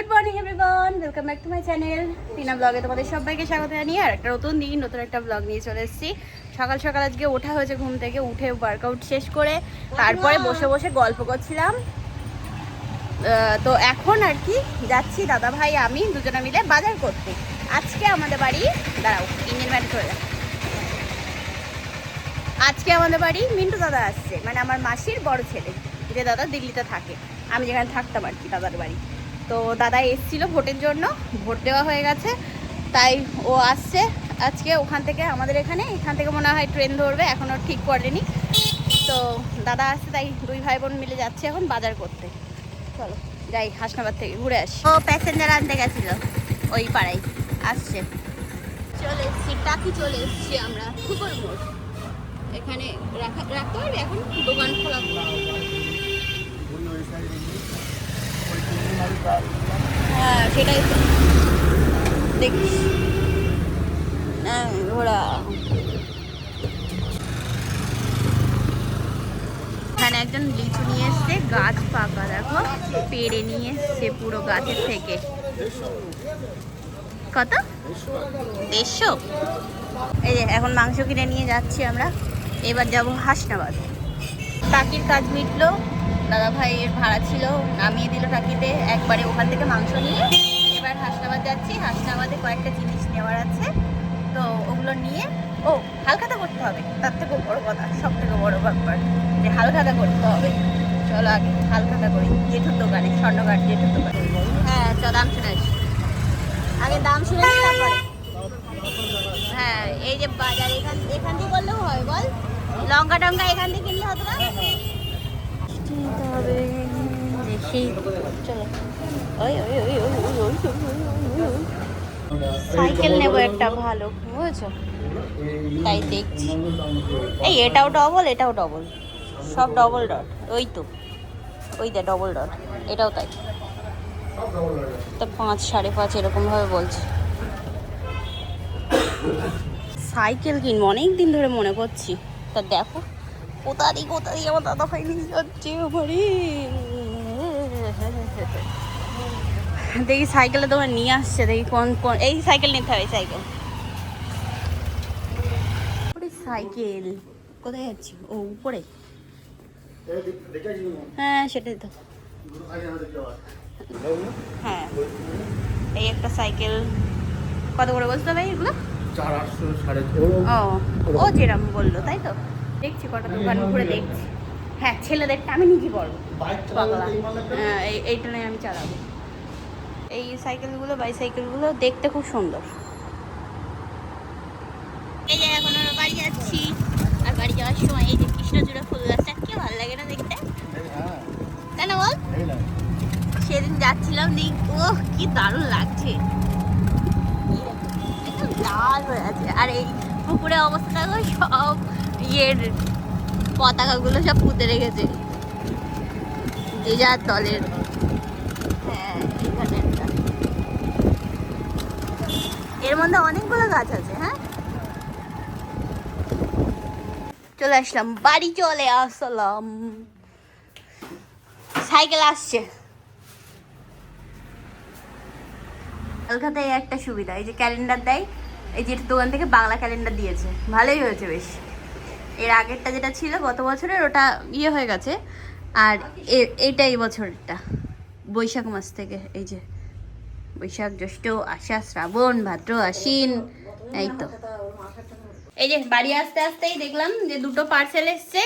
Good morning everyone, welcome back to my channel Tina ব্লগে তোমাদের সবাইকে স্বাগত জানিয়ে আর একটা নতুন দিন নতুন একটা ব্লগ নিয়ে চলে এসেছি। সকাল সকাল আজকে ওঠা হয়েছে ঘুম থেকে, উঠে ওয়ার্কআউট শেষ করে তারপরে বসে বসে গল্প করছিলাম। তো এখন আর কি যাচ্ছি দাদা ভাই আমি দুজনে মিলে বাজার করতে। আজকে আমাদের বাড়ি দাঁড়াও ইঞ্জিন ম্যান চলে যায়। আজকে আমাদের বাড়ি মিন্টু দাদা আসছে, মানে আমার মাসির বড় ছেলে, যে দাদা দিল্লিতে থাকে, আমি যেখানে থাকতাম আর কি দাদার বাড়ি। তো দাদা এসেছিলো ভোটের জন্য, ভোট দেওয়া হয়ে গেছে, তাই ও আসছে আজকে ওখান থেকে আমাদের এখান থেকে মনে হয় ট্রেন ধরবে, এখনও ঠিক করেনি। তো দাদা আসছে, তাই দুই ভাই বোন মিলে যাচ্ছে এখন বাজার করতে। চলো যাই, হাসনাবাদ থেকে ঘুরে আসি। ও প্যাসেঞ্জার আনতে গেছিলো ওই পাড়ায়, আসছে। চলে এসছি টাকি, চলে এসছি আমরা কুকুর মোড়। এখানে রাখতে পারবে, এখন দোকান খোলা। হ্যাঁ সেটাই তো দেখিস ওরা এখানে একজন লিচু নিয়ে এসছে, গাছ পাকা, দেখো পেড়ে নিয়ে এসছে পুরো গাছের থেকে। কত? 150। এই যে এখন মাংস কিনে নিয়ে যাচ্ছি আমরা, এবার যাব হাসনাবাদ। টাকির কাজ মিটলো, দাদা ভাইয়ের ভাড়া ছিল নামিয়ে দিল টাকিতে, একবারে ওখান থেকে মাংস নিয়ে এবার হাসনাবাদ যাচ্ছি। হাসনাবাদে কয়েকটা জিনিস নেওয়ার আছে, তো ওগুলো নিয়ে হালখাতা করতে হবে, তার থেকে বড় কথা, সব থেকে বড় ব্যাপার যে হালখাতা করতে হবে। চলো আগে হালখাতা করি জেঠুর দোকানে, স্বর্ণকার জেঠুর দোকানে। হ্যাঁ চল, দাম শুনে আসি আগে, দাম শুনে আসি তারপরে। হ্যাঁ এই যে বাজার এখান থেকে করলেও হয়, বল লঙ্কা টঙ্কা এখান থেকে কিনলে হতো না? দেখি চলো, সাইকেল নেবো একটা ভালো, বুঝেছো, তাই দেখছি। এই এটাও ডবল, এটাও ডবল, সব ডবল ডট, ওই তো ওই দে ডবল ডট, এটাও তাই। তো 5 5.5 এরকম ভাবে বলছে। সাইকেল কিনবো, অনেক দিন ধরে মনে করছি। তা দেখো কোথায় আমার দাদা ভাই নিয়ে যাচ্ছে আমারই। দেখি সাইকেলে তোমার নিয়ে আসছে, দেখি কোন এই সাইকেল নিতে হবে। সাইকেল সাইকেল কোথায় যাচ্ছি? ও উপরে, হ্যাঁ সেটাই তো। হ্যাঁ এই একটা সাইকেল কত করে বলতে ভাই? এগুলো 400 ও যেরকম বললো তাই তো। দেখছি কটা দোকান ঘুরে দেখছি। হ্যাঁ ছেলেদেরটা আমি নিজে বড় পাগলা, হ্যাঁ এইটা নয় আমি চালাবো। এই সাইকেলগুলো, বাইসাইকেলগুলো দেখতে খুব সুন্দর। এই যে এখন আমরা বাড়ি যাচ্ছি, আর বাড়ি যাওয়ার সময় এই যে কৃষ্ণচূড়া ফুল গাছটা কি ভালো লাগে না দেখতে, তাই না বল? সেদিন যাচ্ছিলাম, দেখ ও কি দারুণ লাগছে, লাল হয়ে আছে। আর এই পুকুরের অবস্থা সব ইয়ের পতাকাগুলো সব পুঁতে রেখেছে, যে যার দলের। হ্যাঁ এখানে একটা, এর মধ্যে অনেকগুলো গাছ আছে। হ্যাঁ চলে আসলাম বাড়ি, চলে আসলাম। সাইকেল আসছে। কলকাতায় একটা সুবিধা, এই যে ক্যালেন্ডার দেয়, এই যে দোকান থেকে বাংলা ক্যালেন্ডার দিয়েছে, ভালোই হয়েছে বেশ। এর আগেরটা যেটা ছিল গত বছরের, ওটা ইয়ে হয়ে গেছে, আর এইটা এই বছরটা বৈশাখ মাস থেকে। এই যে বৈশাখ জ্যৈষ্ঠ আষাঢ় শ্রাবণ ভাদ্র আশ্বিন, এই তো। এই যে বাড়ি আসতে আসতেই দেখলাম যে দুটো পার্সেল এসছে,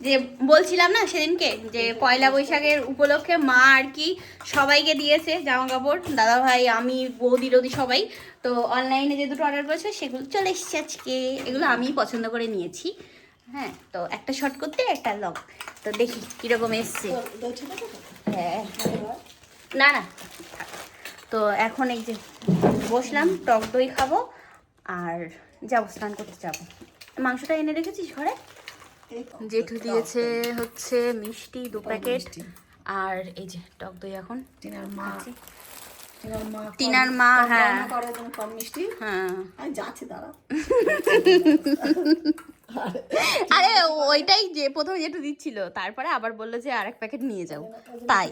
যে বলছিলাম না সেদিনকে যে পয়লা বৈশাখের উপলক্ষে মা আর কি সবাইকে দিয়েছে জামা কাপড়, দাদা ভাই আমি বৌদি রদি সবাই। তো অনলাইনে যে দুটো অর্ডার করেছে সেগুলো চলে এসছে আজকে, এগুলো আমি পছন্দ করে নিয়েছি। হ্যাঁ তো একটা শর্ট করতে একটা লং, তো দেখি কীরকম এসছে। হ্যাঁ না না, তো এখন এই যে বসলাম, টক দই খাবো আর যাবো স্নান করতে যাবো। মাংসটা এনে রেখেছিস ঘরে? জেঠু দিয়েছে হচ্ছে মিষ্টি 2 প্যাকেট, আর এই যে টক দই। এখন টিনার মা হ্যাঁ কম মিষ্টি, হ্যাঁ যাচ্ছে দাঁড়া। আরে ওইটাই যে প্রথমে যেটু দিচ্ছিল, তারপরে আবার বললো যে আরেক প্যাকেট নিয়ে যাও, তাই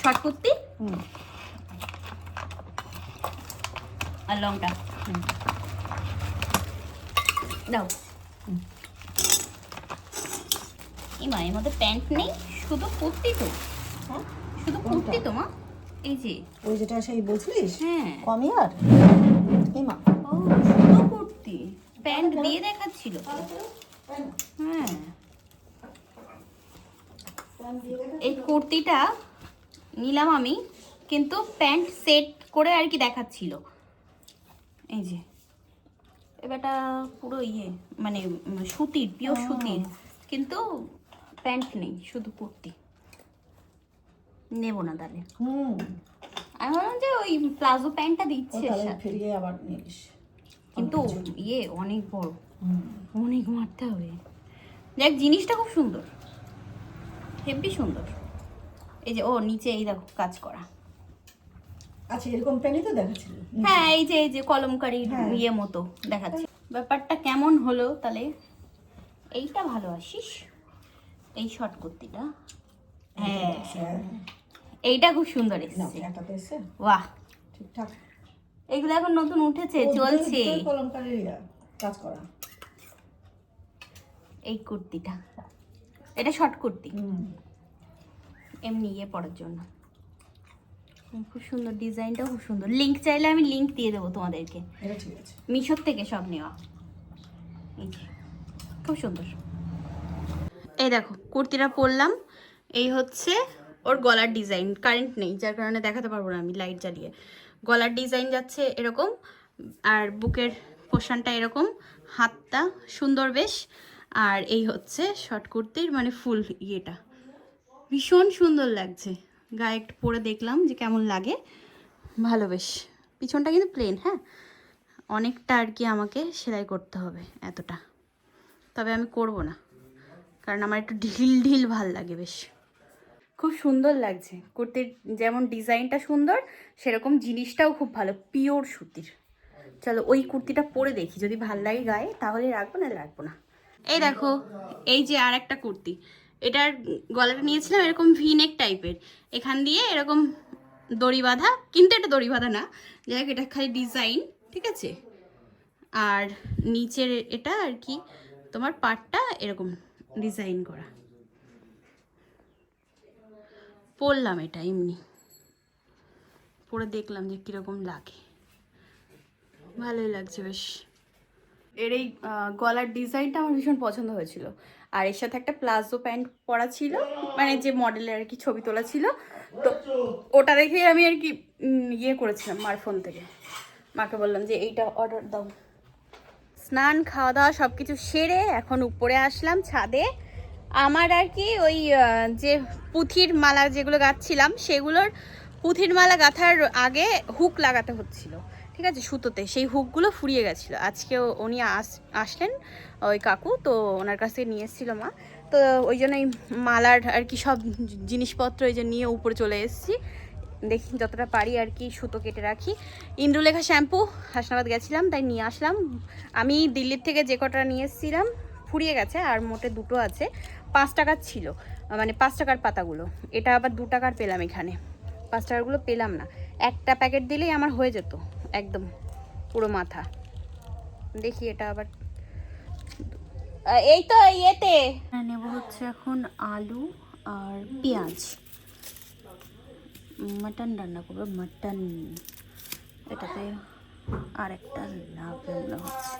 শর্ট কুর্তি আর লংটা দাও। এই মা এর মধ্যে প্যান্ট নেই, শুধু কুর্তি তো? শুধু কুর্তি তো মা? এই যে ওই যেটা সেই বলছিস, হ্যাঁ কমই আর এই মা, ও শুধু কুর্তি, প্যান্ট দিয়ে দেখাচ্ছিল তো। হ্যাঁ এই কুর্তিটা নিলাম আমি, কিন্তু প্যান্ট সেট করে আর কি দেখাচ্ছিল। এই যে এবারটা পুরো ইয়ে মানে সুতির, পিওর সুতির, কিন্তু প্যান্ট নেই, শুধু কুর্তি। নেব না তাহলে। আমি ভাবলাম যে ওই প্লাজো প্যান্টটা দিচ্ছে সাথে। ফিরিয়ে আবার নিস, কিন্তু ইয়ে অনেক বড়, অনেক মারতে হবে। দেখ জিনিসটা খুব সুন্দর, হেভি সুন্দর। এই যে ও নিচে এই দেখো কাজ করা। আচ্ছা এরকম প্যান্টই তো দেখাচ্ছিল। হ্যাঁ এই যে কলমকারীর ইয়ে মতো দেখাচ্ছে। ব্যাপারটা কেমন হলো তাহলে? এইটা ভালো আসিস, এই শর্ট কুর্তিটা। হ্যাঁ এইটা খুব সুন্দর এসেছে, বাহ ঠিকঠাক। এগুলো এখন নতুন উঠেছে, চলছে কলমকারী কাজ করা। এই কুর্তিটা, এটা শর্ট কুর্তি, এমনি ইয়ে পরার জন্য। খুব সুন্দর, ডিজাইনটাও খুব সুন্দর। লিংক চাইলে আমি লিংক দিয়ে দেবো তোমাদেরকে, ঠিক আছে, মিশোর থেকে সব নেওয়া। এই যে খুব সুন্দর। এই দেখো কুর্তিটা পরলাম, এই হচ্ছে ওর গলার ডিজাইন। কারেন্ট নেই যার কারণে দেখাতে পারবো না আমি লাইট জ্বালিয়ে। গলার ডিজাইন যাচ্ছে এরকম, আর বুকের পোর্শনটা এরকম, হাতটা সুন্দর বেশ। আর এই হচ্ছে শর্ট কুর্তির মানে ফুল ইয়েটা, ভীষণ সুন্দর লাগছে। গায়ে একটু পরে দেখলাম যে কেমন লাগে, ভালো বেশ। পিছনটা কিন্তু প্লেন, হ্যাঁ অনেকটা আর কি আমাকে সেলাই করতে হবে এতটা, তবে আমি করব না কারণ আমার একটু ঢিল ঢিল ভাল লাগে বেশ। খুব সুন্দর লাগছে কুর্তির, যেমন ডিজাইনটা সুন্দর সেরকম জিনিসটাও খুব ভালো, পিওর সুতির। চলো ওই কুর্তিটা পরে দেখি, যদি ভাল লাগে গায়ে তাহলে রাখবো, না রাখবো না। এই দেখো এই যে আর একটা কুর্তি, এটার গলাটা নিয়েছিলাম এরকম ভিনেক টাইপের, এখান দিয়ে এরকম দড়ি বাঁধা, কিন্তু এটা দড়ি বাঁধা না, যাই হোক এটা খালি ডিজাইন, ঠিক আছে। আর নিচের এটা আর কি তোমার পাটটা এরকম ডিজাইন করা। পরলাম এটা এমনি, পরে দেখলাম যে কীরকম লাগে, ভালোই লাগছে বেশ। এর এই গলার ডিজাইনটা আমার ভীষণ পছন্দ হয়েছিল, আর এর সাথে একটা প্লাজো প্যান্ট পরা ছিল, মানে যে মডেলের আর কি ছবি তোলা ছিল, তো ওটা দেখেই আমি আর কি ইয়ে করেছিলাম মার ফোন থেকে। মাকে বললাম যে এইটা অর্ডার দাও। স্নান খাওয়া দাওয়া সব কিছু সেরে এখন উপরে আসলাম ছাদে। আমার আর কি ওই যে পুঁথির মালা যেগুলো গাঁথছিলাম সেগুলোর পুঁথির মালা গাঁথার আগে হুক লাগাতে হচ্ছিল, ঠিক আছে, সুতোতে। সেই হুকগুলো ফুরিয়ে গেছিলো। আজকে উনি আসলেন ওই কাকু, তো ওনার কাছ থেকে নিয়ে এসেছিলো মা, তো ওই জন্য এই মালার আর কি সব জিনিসপত্র এই যে নিয়ে উপরে চলে এসেছি। দেখি যতটা পারি আর কি সুতো কেটে রাখি। ইন্দ্রলেখা শ্যাম্পু হাসনাবাদ গেছিলাম তাই নিয়ে আসলাম। আমি দিল্লির থেকে যে কটা নিয়ে এসেছিলাম ফুরিয়ে গেছে, আর মোটে দুটো আছে, 5 টাকার ছিল, মানে 5 টাকার পাতাগুলো। এটা আবার 2 টাকার পেলাম এখানে, 5 টাকারগুলো পেলাম না। একটা প্যাকেট দিলেই আমার হয়ে যেত একদম পুরো মাথা। দেখি এটা আবার এই তো ইয়েতে নেব হচ্ছে এখন আলু আর পেঁয়াজ, মাটন রান্না করবো, মাটন। এটাতে আর একটা লাগানো হচ্ছে,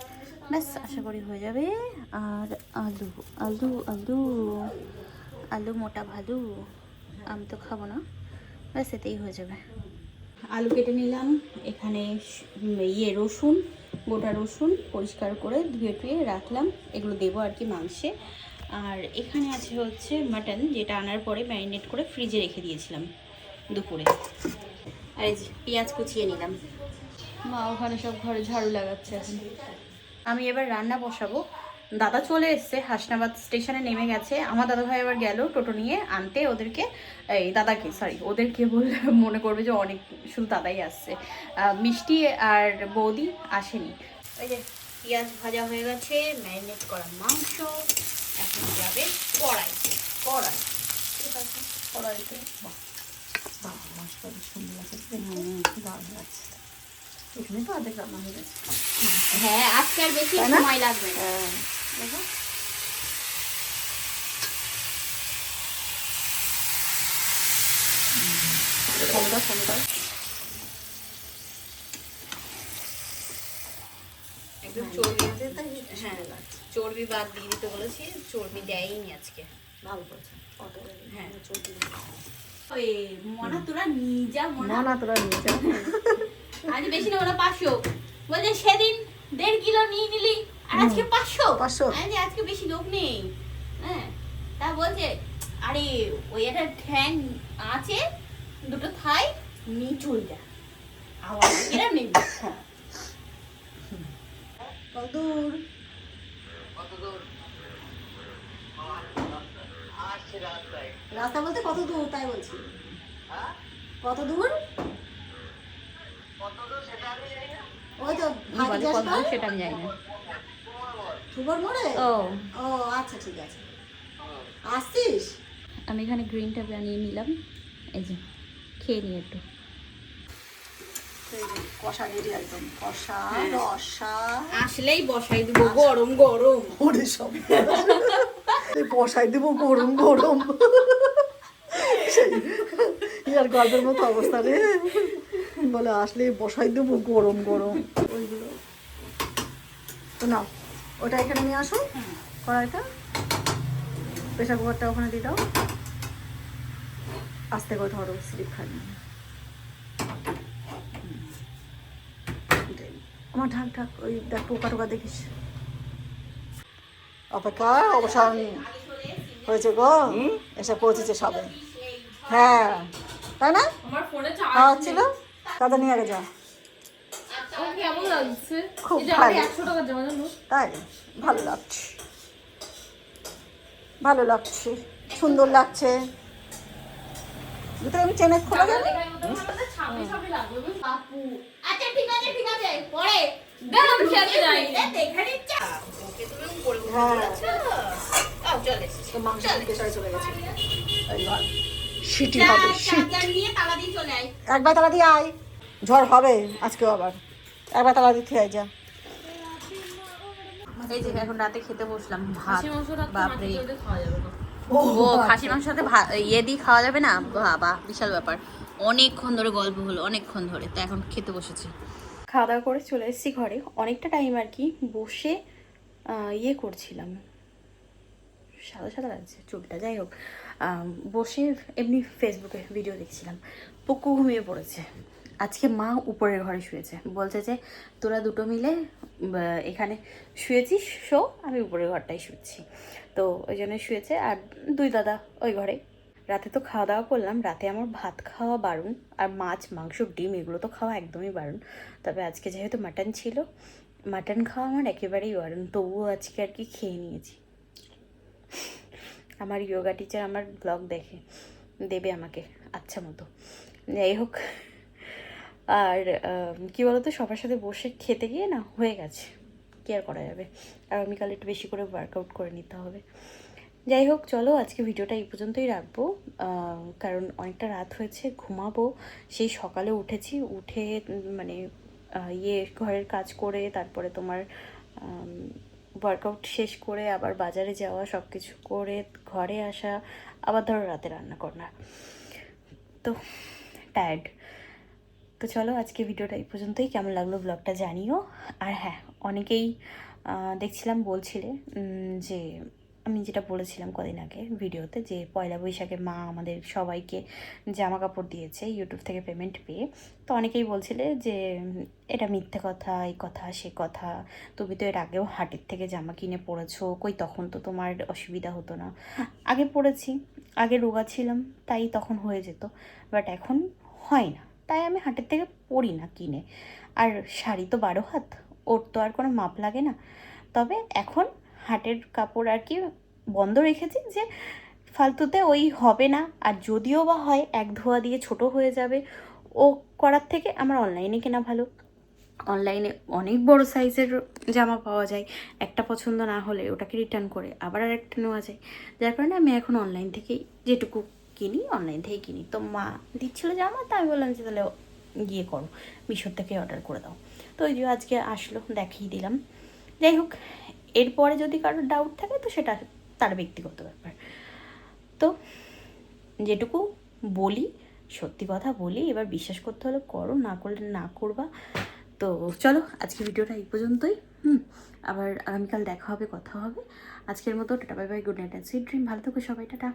ব্যাস আশা করি হয়ে যাবে। আর আলু আলু আলু আলু মোটা ভালু, আমি তো খাবো না, ব্যাস এতেই হয়ে যাবে। আলু কেটে নিলাম, এখানে ইয়ে রসুন, গোটা রসুন পরিষ্কার করে ধুয়ে টুয়ে রাখলাম, এগুলো দেবো আর কি মাংসে। আর এখানে আছে হচ্ছে মাটন, যেটা আনার পরে ম্যারিনেট করে ফ্রিজে রেখে দিয়েছিলাম দুপুরে। আর এই যে পেঁয়াজ কুচিয়ে নিলাম। মা ওখানে সব ঘরে ঝাড়ু লাগাচ্ছে এখন। আমি এবার রান্না বসাবো। দাদা চলে এসছে, হাসনাবাদ স্টেশনে নেমে গেছে। আমার দাদা ভাই এবার গেল টোটো নিয়ে আনতে ওদেরকে, এই দাদাকে, সরি ওদেরকে বললে মনে করবে যে অনেক, শুধু দাদাই আসছে, মিষ্টি আর বৌদি আসেনি। এই যে পেঁয়াজ ভাজা হয়ে গেছে, ম্যারিনেট করা মাংস এখন যাবে কড়াইতে। কড়াই ঠিক আছে, কড়াইতে মশলা বেশ সুন্দর লাগছে দারুণ লাগছে। এখানে তো অর্ধেক রান্না হয়ে গেছে। হ্যাঁ আজকে আর বেশি তাই না? সময় লাগবে না। হ্যাঁ দেখো ফোনটা একদম চর্বি, হ্যাঁ চর্বি বাদ দিয়ে দিতে বলেছি, চর্বি দেয়নি আজকে। ভালো করেছে। হ্যাঁ। চলছে। ওই মনা তোরা নিয়ে যা মনা, না তোরা নিয়ে যা। আজ বেশি না ওরা 500 বলছে, সেদিন 1.5 কিলো নিয়ে নিলি আর আজকে 500 500 আরে আজকে বেশি লোক নেই। হ্যাঁ তা বলছে আরে ওই একটা ঠ্যাং আছে, দুটো থাই নিয়ে চল যা, আবার এরা নেই। কতদূর? রাস্তা বলতে কত দূর তাই বলছি। কত দূর? ওই তো সেটা আমি জানি না। সুবর মোড়ে। ও ও আচ্ছা ঠিক আছে। আসছিস? আমি এখানে গ্রিনটা বানিয়ে নিলাম, এই যে খেয়ে নিই একটু। কষা রেডি একদম, কষা হ্যাঁ। রসা। আসলেই বসাই দিব গরম গরম। ওরে সব বসাই দেবো গরম গরম। আর গল্পের মতো অবস্থা রে, বলে আসলে বসাই দেবো গরম গরম। ওইগুলো তো নাও, ওটা এখানে নিয়ে আসো, কড়াইটা প্রেশার কুকারটা ওখানে দিয়ে দাও, আস্তে করে ধরো, স্লিপ খাই না। আমার ঢাক ঢাক, ওই দেখ পোকা টোকা দেখিস। অপেক্ষা অবসান হয়েছে গো, এসে পৌঁছেছে সবে। হ্যাঁ তাই না? আমার ফোনে খাওয়া ছিল, তাদের নিয়ে আগে যা। কেমন লাগছে? খুব ভালো। 100 টাকা জমা জানো? তাই ভালো লাগছে, ভালো লাগছে, সুন্দর লাগছে। দুটো আমি চেনে খোলা যাবে। বাপু আচ্ছা ঠিক আছে ঠিক আছে, পরে দাম খেতে যাই দেখে নিচ্ছি। ওকে তুমি উপরে হ্যাঁ বলেছো আও চলে তো মাংস প্রেশারে চলে গেছে, এইবার সিটি হবে। চার্জার নিয়ে তালা দিয়ে চলে আয়। একবার তালা দিয়ে আয়, ঝড় হবে আজকেও আবার, একবার তালা দিতে আয় যা। এই যে এখন রাতে খেতে বসলাম ভাত। বাপরে ও ও খাসির মাংসের সাথে ইয়ে দিয়ে খাওয়া যাবে না, বাবা বিশাল ব্যাপার। অনেকক্ষণ ধরে গল্প হলো, অনেকক্ষণ ধরে, তো এখন খেতে বসেছি। খাওয়া দাওয়া করে চলে এসেছি ঘরে, অনেকটা টাইম আর কি বসে ইয়ে করছিলাম, সাদা সাদা লাগছে চুলটা, যাই হোক বসে এমনি ফেসবুকে ভিডিও দেখছিলাম। পুকু ঘুমিয়ে পড়েছে, আজকে মা উপরের ঘরে শুয়েছে, বলছে যে তোরা দুটো মিলে এখানে শুয়েছিস, শো, আমি উপরের ঘরটাই শুয়েছি, তো ওই জন্য শুয়েছে। আর দুই দাদা ওই ঘরে। রাতে তো খাওয়া দাওয়া করলাম, রাতে আমার ভাত খাওয়া বারণ, আর মাছ মাংস ডিম এগুলো তো খাওয়া একদমই বারণ। তবে আজকে যেহেতু মাটন ছিল, মাটন খাওয়া আমার একেবারেই বারণ, তবুও আজকে আর কি খেয়ে নিয়েছি। আমার যোগা টিচার আমার ব্লগ দেখে, দেবে আমাকে আচ্ছা মতো, যাই হোক। আর কী বলতো, সবার সাথে বসে খেতে গিয়ে না হয়ে গেছে, কি আর করা যাবে। আর আমি কাল একটু বেশি করে ওয়ার্কআউট করে নিতে হবে। যাই হোক চলো, আজকে ভিডিওটা এই পর্যন্তই রাখবো, কারণ অনেকটা রাত হয়েছে, ঘুমাবো। সেই সকালে উঠেছি, উঠে মানে ঘরের কাজ করে, তারপরে তোমার ওয়ার্কআউট শেষ করে আবার বাজারে যাওয়া, সব কিছু করে ঘরে আসা, আবার ধরো রাতে রান্না করা, তো টায়ার্ড। তো চলো আজকে ভিডিওটা এই পর্যন্তই, কেমন লাগলো ব্লগটা জানিও। আর হ্যাঁ, অনেকেই দেখছিলাম বলছিলে যে আমি যেটা বলেছিলাম কদিন আগে ভিডিওতে, যে পয়লা বৈশাখে মা আমাদের সবাইকে জামা কাপড় দিয়েছে ইউটিউব থেকে পেমেন্ট পেয়ে। তো অনেকেই বলছিলে যে এটা মিথ্যে কথা, এই কথা সে কথা, তুমি তো এর আগেও হাটের থেকে জামা কিনে পরেছো, কই তখন তো তোমার অসুবিধা হতো না। আগে পরেছি, আগে রোগা ছিলাম, তাই তখন হয়ে যেত, বাট এখন হয় না, তাই আমি হাটের থেকে পরি না কিনে। আর শাড়ি তো 12 হাত, ওর তো আর কোনো মাপ লাগে না। তবে এখন হাটের কাপড় আর কি বন্ধ রেখেছি, যে ফালতুতে ওই হবে না, আর যদিও বা হয় এক ধোয়া দিয়ে ছোট হয়ে যাবে, ও করার থেকে আমার অনলাইনে কেনা ভালো। অনলাইনে অনেক বড় সাইজের জামা পাওয়া যায়, একটা পছন্দ না হলে ওটাকে রিটার্ন করে আবার আরেকটা নেওয়া যায়। যার কারণে আমি এখন অনলাইন থেকেই যেটুকু কিনি, অনলাইন থেকে কিনি। তো মা দিচ্ছিলো জামা, তা আমি বললাম যে তাহলে গিয়ে করো, মিশোর থেকে অর্ডার করে দাও। তো ওই যে আজকে আসলো, দেখিয়ে দিলাম। যাই হোক, এরপরে যদি কারোর ডাউট থাকে তো সেটা তার ব্যক্তিগত ব্যাপার। তো যেটুকু বলি, সত্যি কথা বলি, এবার বিশ্বাস করতে হলে করো, না করলে না করবা। তো চলো আজকে ভিডিওটা এই পর্যন্তই। আবার আগামীকাল দেখা হবে, কথা হবে। আজকের মতো tata, bye bye, good night and sweet dream. ভালো থাকো সবাই, টাটা।